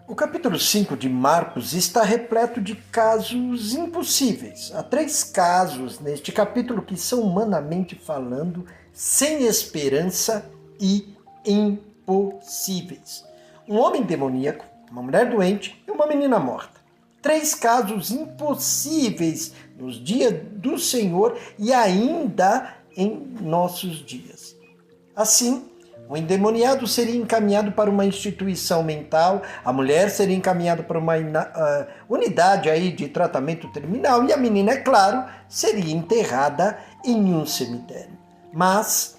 O capítulo 5 de Marcos está repleto de casos impossíveis. Há 3 casos neste capítulo que são, humanamente falando, sem esperança e impossíveis. Um homem demoníaco, uma mulher doente e uma menina morta. 3 casos impossíveis nos dias do Senhor e ainda em nossos dias. Assim, o endemoniado seria encaminhado para uma instituição mental, a mulher seria encaminhada para uma unidade aí de tratamento terminal e a menina, é claro, seria enterrada em um cemitério. Mas,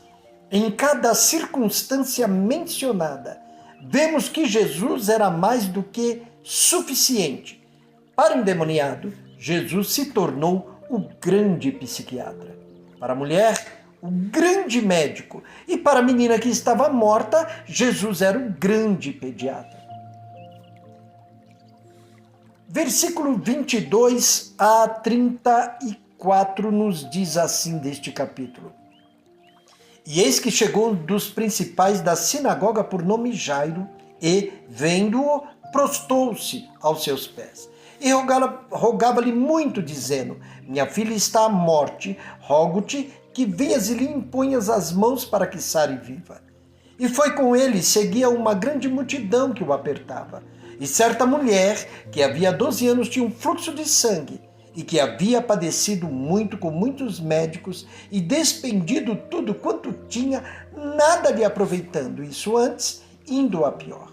em cada circunstância mencionada, vemos que Jesus era mais do que suficiente. Para o endemoniado, Jesus se tornou o grande psiquiatra. Para a mulher, o grande médico. E para a menina que estava morta, Jesus era o grande pediatra. Versículo 22 a 34 nos diz assim deste capítulo. E eis que chegou um dos principais da sinagoga por nome Jairo, e, vendo-o, prostou-se aos seus pés. E rogava-lhe muito, dizendo: minha filha está à morte, rogo-te que venhas e lhe imponhas as mãos para que sare viva. E foi com ele, seguia uma grande multidão que o apertava. E certa mulher, que havia 12 anos tinha um fluxo de sangue, e que havia padecido muito com muitos médicos, e despendido tudo quanto tinha, nada lhe aproveitando, isso antes, indo a pior.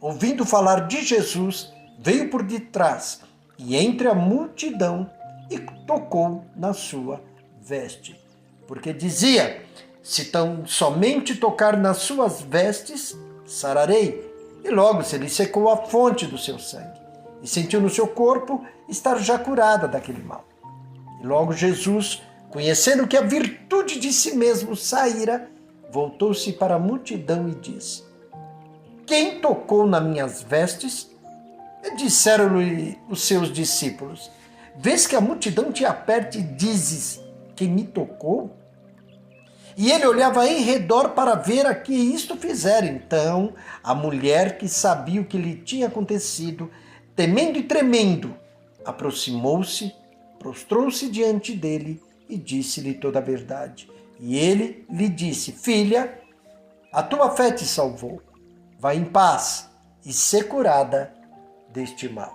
Ouvindo falar de Jesus, veio por detrás, e entre a multidão, e tocou na sua veste. Porque dizia: se tão somente tocar nas suas vestes, sararei. E logo se lhe secou a fonte do seu sangue, e sentiu no seu corpo estar já curada daquele mal. E logo Jesus, conhecendo que a virtude de si mesmo saíra, voltou-se para a multidão e disse: quem tocou nas minhas vestes? E disseram-lhe os seus discípulos: vês que a multidão te aperta e dizes: quem me tocou? E ele olhava em redor para ver a que isto fizera. Então, a mulher, que sabia o que lhe tinha acontecido, temendo e tremendo, aproximou-se, prostrou-se diante dele e disse-lhe toda a verdade. E ele lhe disse: filha, a tua fé te salvou. Vai em paz e ser curada deste mal.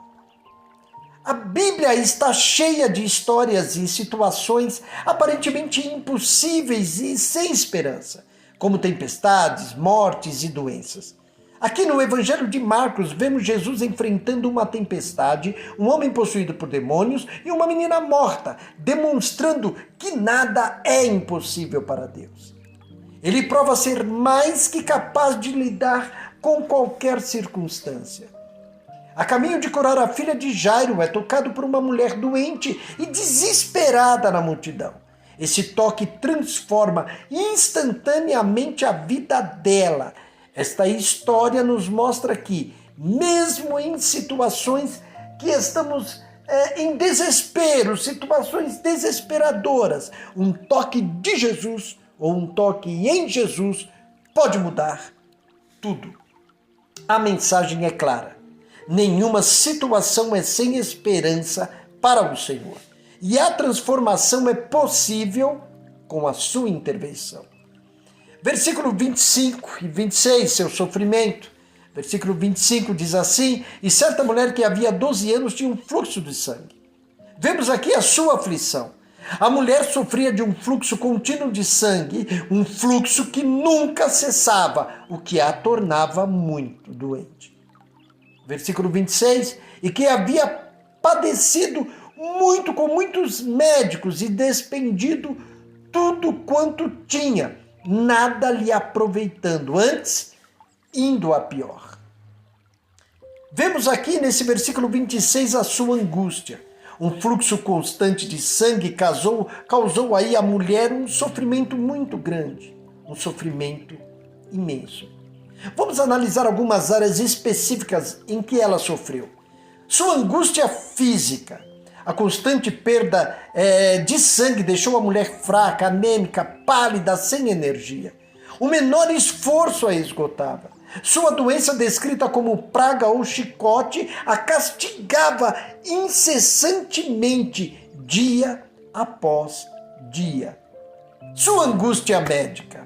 A Bíblia está cheia de histórias e situações aparentemente impossíveis e sem esperança, como tempestades, mortes e doenças. Aqui no Evangelho de Marcos, vemos Jesus enfrentando uma tempestade, um homem possuído por demônios e uma menina morta, demonstrando que nada é impossível para Deus. Ele prova ser mais que capaz de lidar com qualquer circunstância. A caminho de curar a filha de Jairo, é tocado por uma mulher doente e desesperada na multidão. Esse toque transforma instantaneamente a vida dela. Esta história nos mostra que, mesmo em situações que estamos em desespero, situações desesperadoras, um toque de Jesus ou um toque em Jesus pode mudar tudo. A mensagem é clara. Nenhuma situação é sem esperança para o Senhor. E a transformação é possível com a sua intervenção. Versículo 25 e 26, seu sofrimento. Versículo 25 diz assim: e certa mulher que havia 12 anos tinha um fluxo de sangue. Vemos aqui a sua aflição. A mulher sofria de um fluxo contínuo de sangue, um fluxo que nunca cessava, o que a tornava muito doente. Versículo 26, e que havia padecido muito com muitos médicos e despendido tudo quanto tinha, nada lhe aproveitando, antes indo a pior. Vemos aqui nesse versículo 26 a sua angústia. Um fluxo constante de sangue causou aí à mulher um sofrimento muito grande, um sofrimento imenso. Vamos analisar algumas áreas específicas em que ela sofreu. Sua angústia física. A constante perda de sangue deixou a mulher fraca, anêmica, pálida, sem energia. O menor esforço a esgotava. Sua doença, descrita como praga ou chicote, a castigava incessantemente, dia após dia. Sua angústia médica.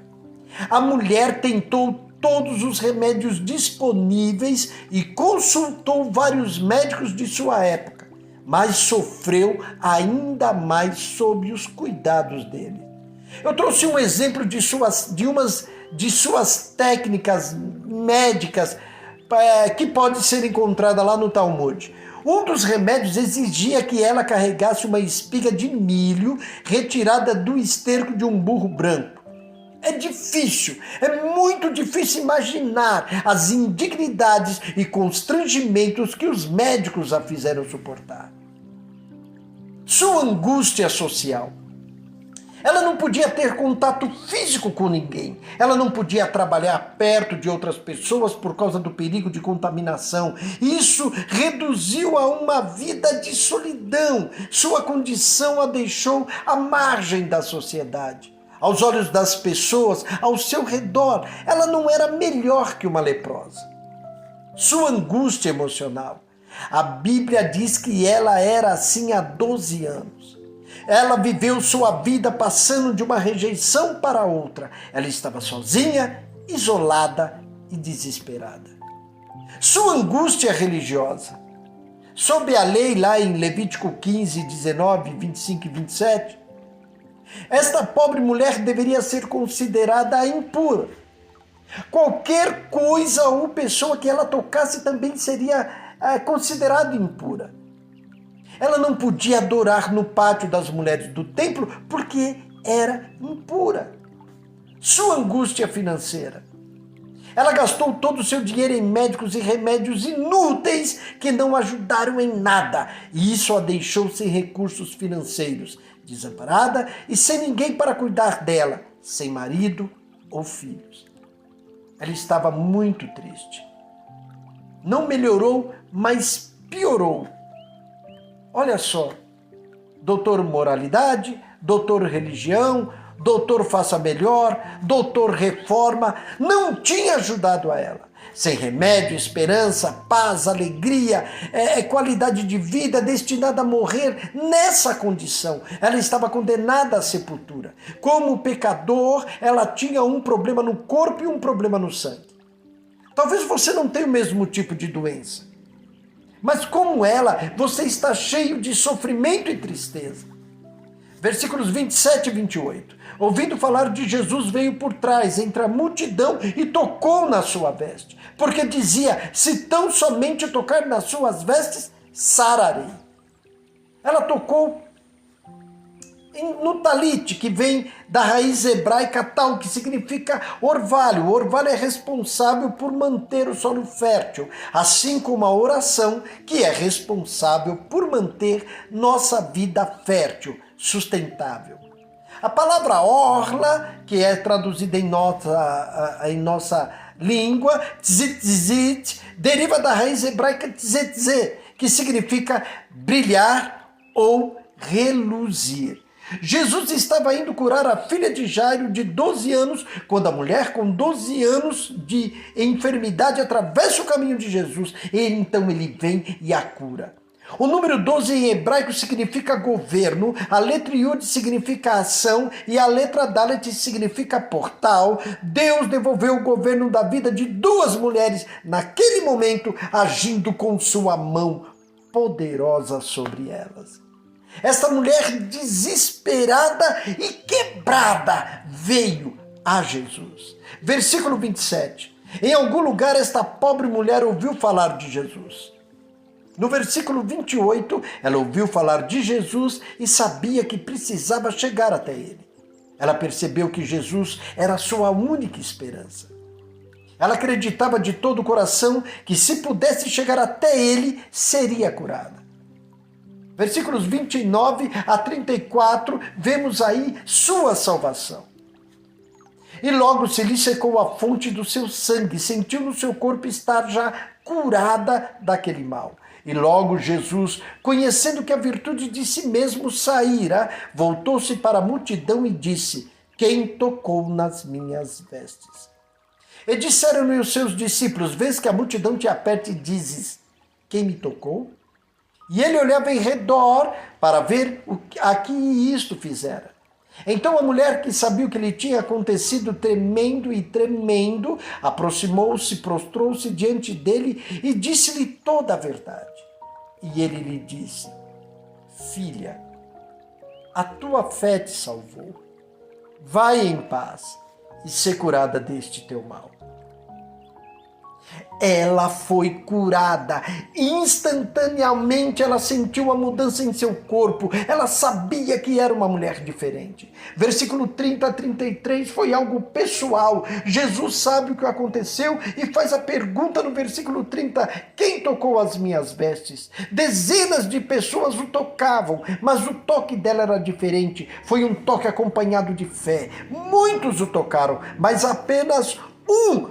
A mulher tentou todos os remédios disponíveis e consultou vários médicos de sua época, mas sofreu ainda mais sob os cuidados dele. Eu trouxe um exemplo de suas técnicas médicas que pode ser encontrada lá no Talmud. Um dos remédios exigia que ela carregasse uma espiga de milho retirada do esterco de um burro branco. É muito difícil imaginar as indignidades e constrangimentos que os médicos a fizeram suportar. Sua angústia social. Ela não podia ter contato físico com ninguém. Ela não podia trabalhar perto de outras pessoas por causa do perigo de contaminação. Isso reduziu a uma vida de solidão. Sua condição a deixou à margem da sociedade. Aos olhos das pessoas ao seu redor, ela não era melhor que uma leprosa. Sua angústia emocional. A Bíblia diz que ela era assim há 12 anos. Ela viveu sua vida passando de uma rejeição para outra. Ela estava sozinha, isolada e desesperada. Sua angústia religiosa. Sob a lei lá em Levítico 15, 19, 25 e 27, esta pobre mulher deveria ser considerada impura. Qualquer coisa ou pessoa que ela tocasse também seria considerada impura. Ela não podia adorar no pátio das mulheres do templo porque era impura. Sua angústia financeira. Ela gastou todo o seu dinheiro em médicos e remédios inúteis que não ajudaram em nada. E isso a deixou sem recursos financeiros, desamparada e sem ninguém para cuidar dela, sem marido ou filhos. Ela estava muito triste. Não melhorou, mas piorou. Olha só, doutor moralidade, doutor religião, doutor faça melhor, doutor reforma, não tinha ajudado a ela. Sem remédio, esperança, paz, alegria, qualidade de vida, destinada a morrer nessa condição. Ela estava condenada à sepultura. Como pecador, ela tinha um problema no corpo e um problema no sangue. Talvez você não tenha o mesmo tipo de doença. Mas como ela, você está cheio de sofrimento e tristeza. Versículos 27 e 28. Ouvindo falar de Jesus, veio por trás, entre a multidão, e tocou na sua veste. Porque dizia, se tão somente tocar nas suas vestes, sararei. Ela tocou no talit, que vem da raiz hebraica tal, que significa orvalho. O orvalho é responsável por manter o solo fértil, assim como a oração, que é responsável por manter nossa vida fértil, sustentável. A palavra orla, que é traduzida em nossa língua, tzitzit, deriva da raiz hebraica tzitze, que significa brilhar ou reluzir. Jesus estava indo curar a filha de Jairo, de 12 anos, quando a mulher com 12 anos de enfermidade atravessa o caminho de Jesus. E então ele vem e a cura. O número 12 em hebraico significa governo, a letra Yud significa ação e a letra Dalet significa portal. Deus devolveu o governo da vida de duas mulheres naquele momento, agindo com sua mão poderosa sobre elas. Esta mulher desesperada e quebrada veio a Jesus. Versículo 27. Em algum lugar esta pobre mulher ouviu falar de Jesus. No versículo 28, ela ouviu falar de Jesus e sabia que precisava chegar até ele. Ela percebeu que Jesus era a sua única esperança. Ela acreditava de todo o coração que se pudesse chegar até ele, seria curada. Versículos 29 a 34, vemos aí sua salvação. E logo se lhe secou a fonte do seu sangue, sentiu no seu corpo estar já curada daquele mal. E logo Jesus, conhecendo que a virtude de si mesmo saíra, voltou-se para a multidão e disse, quem tocou nas minhas vestes? E disseram-lhe os seus discípulos: vês que a multidão te aperta e dizes: quem me tocou? E ele olhava em redor para ver a que isto fizera. Então a mulher, que sabia o que lhe tinha acontecido, tremendo, aproximou-se, prostrou-se diante dele e disse-lhe toda a verdade. E ele lhe disse: filha, a tua fé te salvou. Vai em paz e ser curada deste teu mal. Ela foi curada. Instantaneamente ela sentiu uma mudança em seu corpo. Ela sabia que era uma mulher diferente. Versículo 30 a 33 foi algo pessoal. Jesus sabe o que aconteceu e faz a pergunta no versículo 30: quem tocou as minhas vestes? Dezenas de pessoas o tocavam, mas o toque dela era diferente. Foi um toque acompanhado de fé. Muitos o tocaram, mas apenas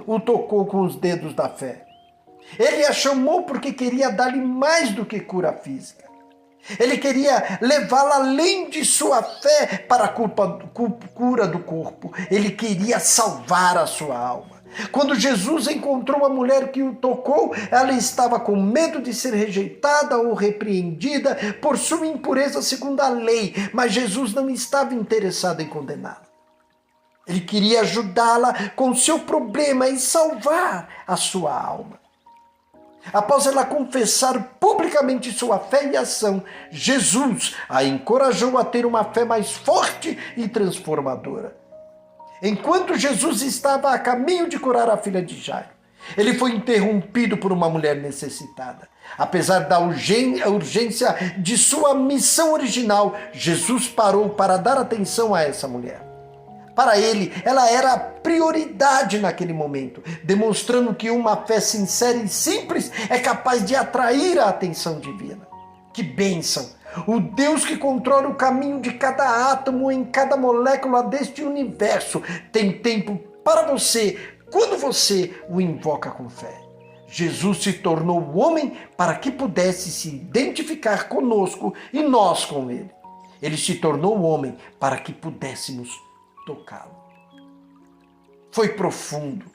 o tocou com os dedos da fé. Ele a chamou porque queria dar-lhe mais do que cura física. Ele queria levá-la além de sua fé para a cura do corpo. Ele queria salvar a sua alma. Quando Jesus encontrou a mulher que o tocou, ela estava com medo de ser rejeitada ou repreendida por sua impureza segundo a lei, mas Jesus não estava interessado em condená-la. Ele queria ajudá-la com seu problema e salvar a sua alma. Após ela confessar publicamente sua fé e ação, Jesus a encorajou a ter uma fé mais forte e transformadora. Enquanto Jesus estava a caminho de curar a filha de Jairo, ele foi interrompido por uma mulher necessitada. Apesar da urgência de sua missão original, Jesus parou para dar atenção a essa mulher. Para ele, ela era a prioridade naquele momento, demonstrando que uma fé sincera e simples é capaz de atrair a atenção divina. Que bênção! O Deus que controla o caminho de cada átomo em cada molécula deste universo tem tempo para você quando você o invoca com fé. Jesus se tornou homem para que pudesse se identificar conosco e nós com ele. Ele se tornou homem para que pudéssemos tocá-lo. Foi profundo.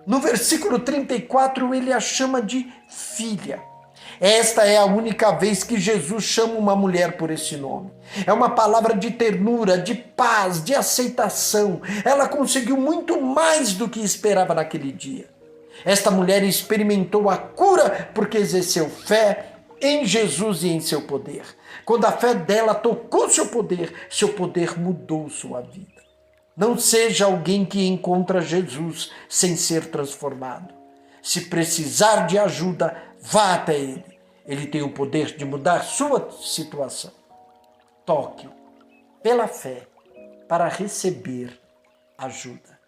No versículo 34, ele a chama de filha. Esta é a única vez que Jesus chama uma mulher por esse nome. É uma palavra de ternura, de paz, de aceitação. Ela conseguiu muito mais do que esperava naquele dia. Esta mulher experimentou a cura porque exerceu fé em Jesus e em seu poder. Quando a fé dela tocou seu poder mudou sua vida. Não seja alguém que encontra Jesus sem ser transformado. Se precisar de ajuda, vá até ele. Ele tem o poder de mudar sua situação. Toque-o pela fé para receber ajuda.